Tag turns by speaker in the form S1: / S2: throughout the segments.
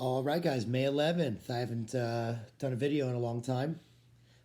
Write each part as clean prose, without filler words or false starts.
S1: All right, guys, May 11th. I haven't done a video in a long time.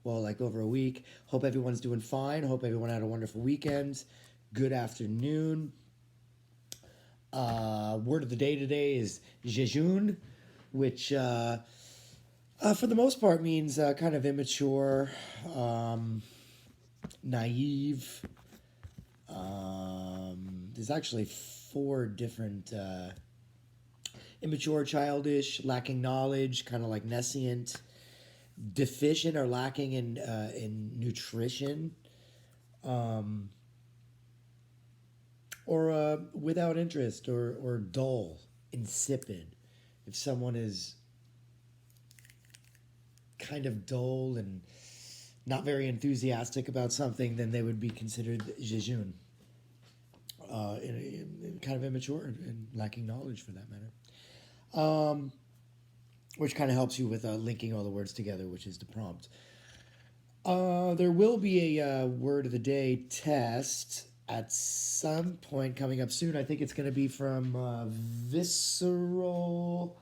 S1: Well, like over a week. Hope everyone's doing fine. Hope everyone had a wonderful weekend. Good afternoon. Word of the day today is jejun, which for the most part means kind of immature, naive. There's actually four different immature, childish, lacking knowledge, kind of like nescient, deficient or lacking in nutrition, or without interest or dull, insipid. If someone is kind of dull and not very enthusiastic about something, then they would be considered jejun. Kind of immature and lacking knowledge for that matter. Which kind of helps you with linking all the words together, which is the prompt. There will be a word of the day test at some point coming up soon. I think it's going to be from visceral,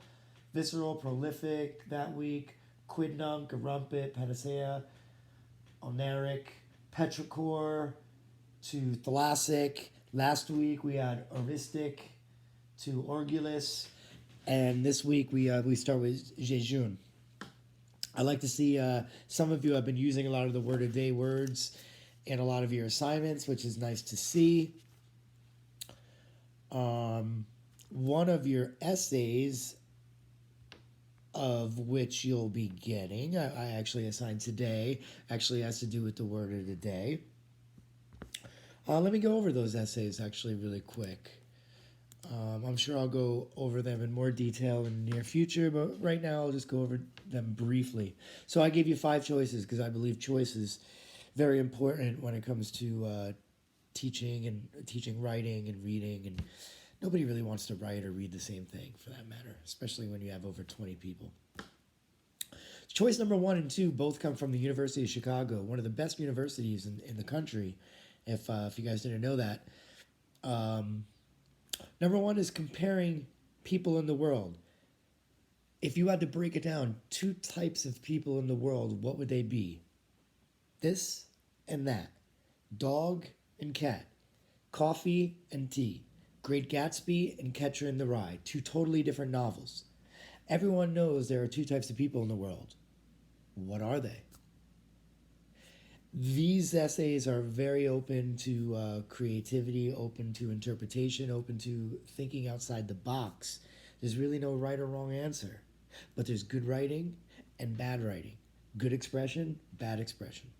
S1: prolific that week, quidnunc, rumpet, panacea, oneric, petrichor, to thalassic. Last week we had oristic to orgulus, and this week we start with jejun. I like to see some of you have been using a lot of the word of day words in a lot of your assignments, which is nice to see. One of your essays, of which you'll be getting, I actually assigned today, actually has to do with the word of the day. Let me go over those essays actually really quick. I'm sure I'll go over them in more detail in the near future, but right now I'll just go over them briefly. So I gave you 5 choices because I believe choice is very important when it comes to teaching writing and reading, and nobody really wants to write or read the same thing for that matter, especially when you have over 20 people. Choice number 1 and 2 both come from the University of Chicago, one of the best universities in the country, if you guys didn't know that. Number 1 is comparing people in the world. If you had to break it down, 2 types of people in the world, what would they be? This and that. Dog and cat. Coffee and tea. Great Gatsby and Catcher in the Rye. 2 totally different novels. Everyone knows there are 2 types of people in the world. What are they? These essays are very open to creativity, open to interpretation, open to thinking outside the box. There's really no right or wrong answer, but there's good writing and bad writing. Good expression, bad expression.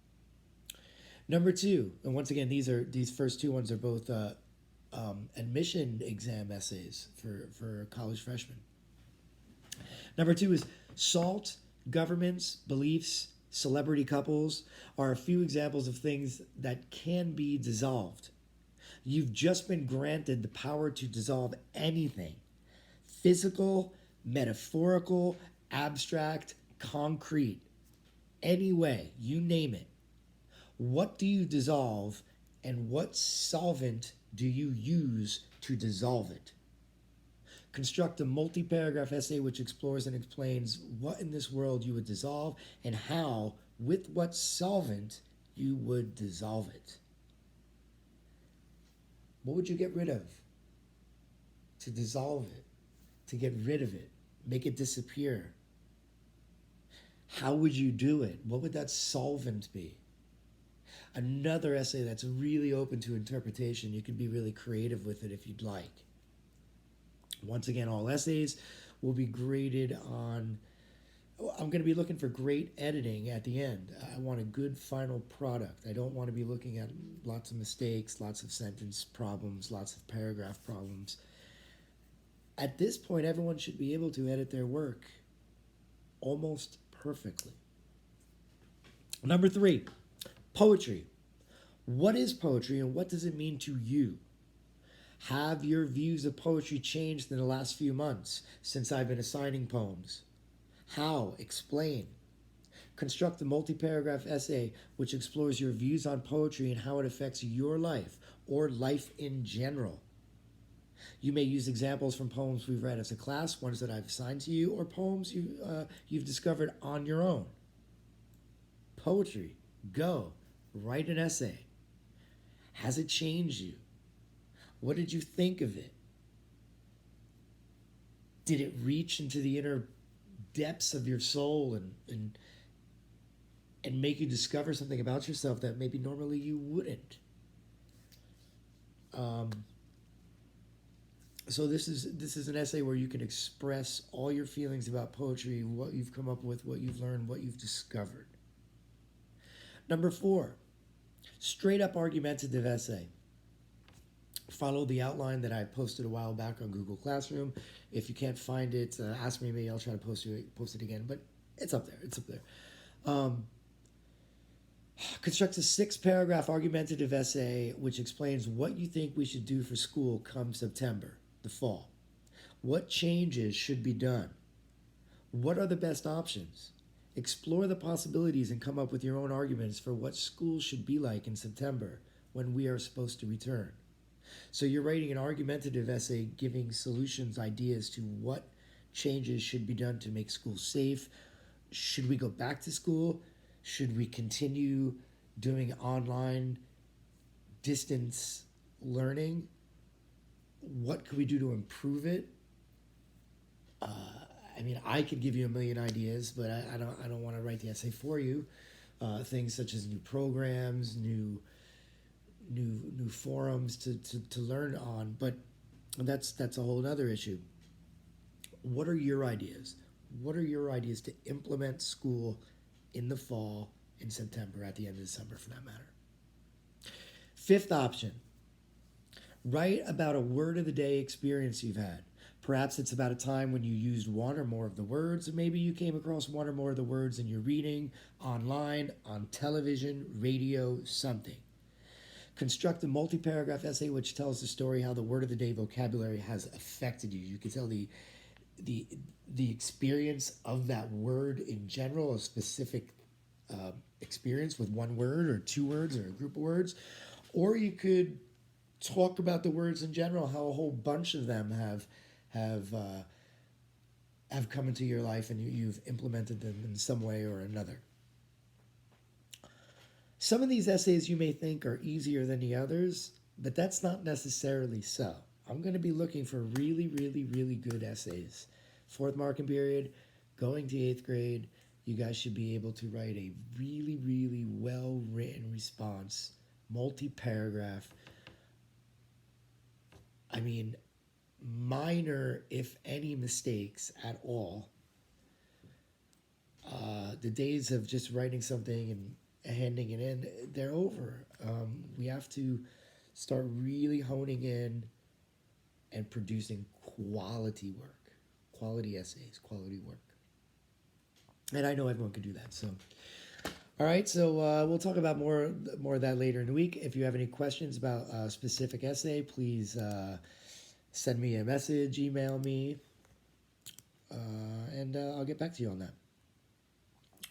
S1: Number 2, and once again, these first 2 ones are both admission exam essays for college freshmen. Number 2 is salt, governments, beliefs, celebrity couples are a few examples of things that can be dissolved. You've just been granted the power to dissolve anything. Physical, metaphorical, abstract, concrete. Any way, you name it. What do you dissolve, and what solvent do you use to dissolve it? Construct a multi-paragraph essay which explores and explains what in this world you would dissolve and how, with what solvent, you would dissolve it. What would you get rid of? To dissolve it, to get rid of it, make it disappear. How would you do it? What would that solvent be? Another essay that's really open to interpretation. You can be really creative with it if you'd like. Once again, all essays will be graded on... I'm going to be looking for great editing at the end. I want a good final product. I don't want to be looking at lots of mistakes, lots of sentence problems, lots of paragraph problems. At this point, everyone should be able to edit their work almost perfectly. Number 3, poetry. What is poetry and what does it mean to you? Have your views of poetry changed in the last few months since I've been assigning poems? How? Explain. Construct a multi-paragraph essay which explores your views on poetry and how it affects your life or life in general. You may use examples from poems we've read as a class, ones that I've assigned to you, or poems you've discovered on your own. Poetry, go, write an essay. Has it changed you? What did you think of it? Did it reach into the inner depths of your soul and make you discover something about yourself that maybe normally you wouldn't? So this is an essay where you can express all your feelings about poetry, what you've come up with, what you've learned, what you've discovered. Number 4, straight up argumentative essay. Follow the outline that I posted a while back on Google Classroom. If you can't find it, ask me. Maybe I'll try to post it again. But it's up there. It's up there. Construct a 6-paragraph argumentative essay which explains what you think we should do for school come September, the fall. What changes should be done? What are the best options? Explore the possibilities and come up with your own arguments for what school should be like in September when we are supposed to return. So you're writing an argumentative essay giving solutions, ideas to what changes should be done to make school safe. Should we go back to school? Should we continue doing online distance learning? What could we do to improve it? I mean, I could give you a million ideas, but I don't want to write the essay for you. Things such as new programs, new forums to learn on, but that's a whole other issue. What are your ideas? What are your ideas to implement school in the fall, in September, at the end of December for that matter? 5th option, write about a word of the day experience you've had. Perhaps it's about a time when you used one or more of the words, or maybe you came across one or more of the words in your reading, online, on television, radio, something. Construct a multi-paragraph essay which tells the story how the word of the day vocabulary has affected you. You can tell the experience of that word in general, a specific experience with one word or 2 words or a group of words, or you could talk about the words in general, how a whole bunch of them have come into your life and you've implemented them in some way or another. Some of these essays you may think are easier than the others, but that's not necessarily so. I'm going to be looking for really, really, really good essays. 4th marking period, going to 8th grade, you guys should be able to write a really, really well-written response, multi-paragraph. I mean, minor, if any, mistakes at all. The days of just writing something and handing it in, they're over. We have to start really honing in and producing quality work, quality essays, quality work. And I know everyone can do that. So, all right. So we'll talk about more of that later in the week. If you have any questions about a specific essay, please send me a message, email me, and I'll get back to you on that.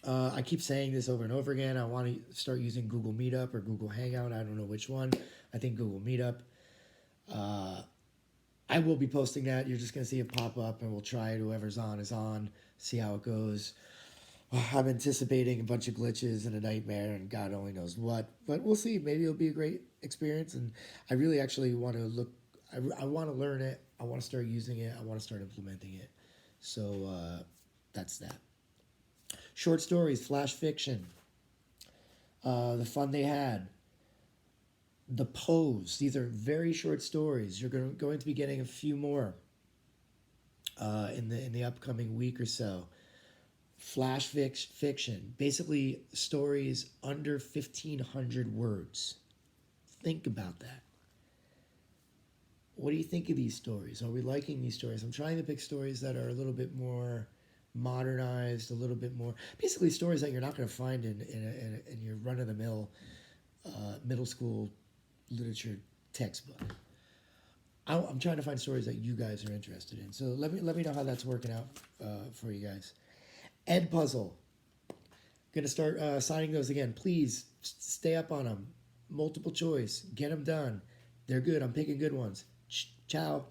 S1: I keep saying this over and over again. I want to start using Google Meetup or Google Hangout. I don't know which one. I think Google Meetup. I will be posting that. You're just going to see it pop up, and we'll try it. Whoever's on is on. See how it goes. I'm anticipating a bunch of glitches and a nightmare, and God only knows what. But we'll see. Maybe it'll be a great experience, and I really actually want to look. I want to learn it. I want to start using it. I want to start implementing it. So that's that. Short stories, flash fiction, the fun they had, the pose. These are very short stories. You're going to be getting a few more in the upcoming week or so. Flash fiction, basically stories under 1,500 words. Think about that. What do you think of these stories? Are we liking these stories? I'm trying to pick stories that are a little bit more modernized, a little bit more, basically stories that you're not going to find in your run-of-the-mill middle school literature textbook. I'm trying to find stories that you guys are interested in. So let me know how that's working out for you guys. Ed Puzzle. Going to start signing those again. Please stay up on them. Multiple choice. Get them done. They're good. I'm picking good ones. Ciao.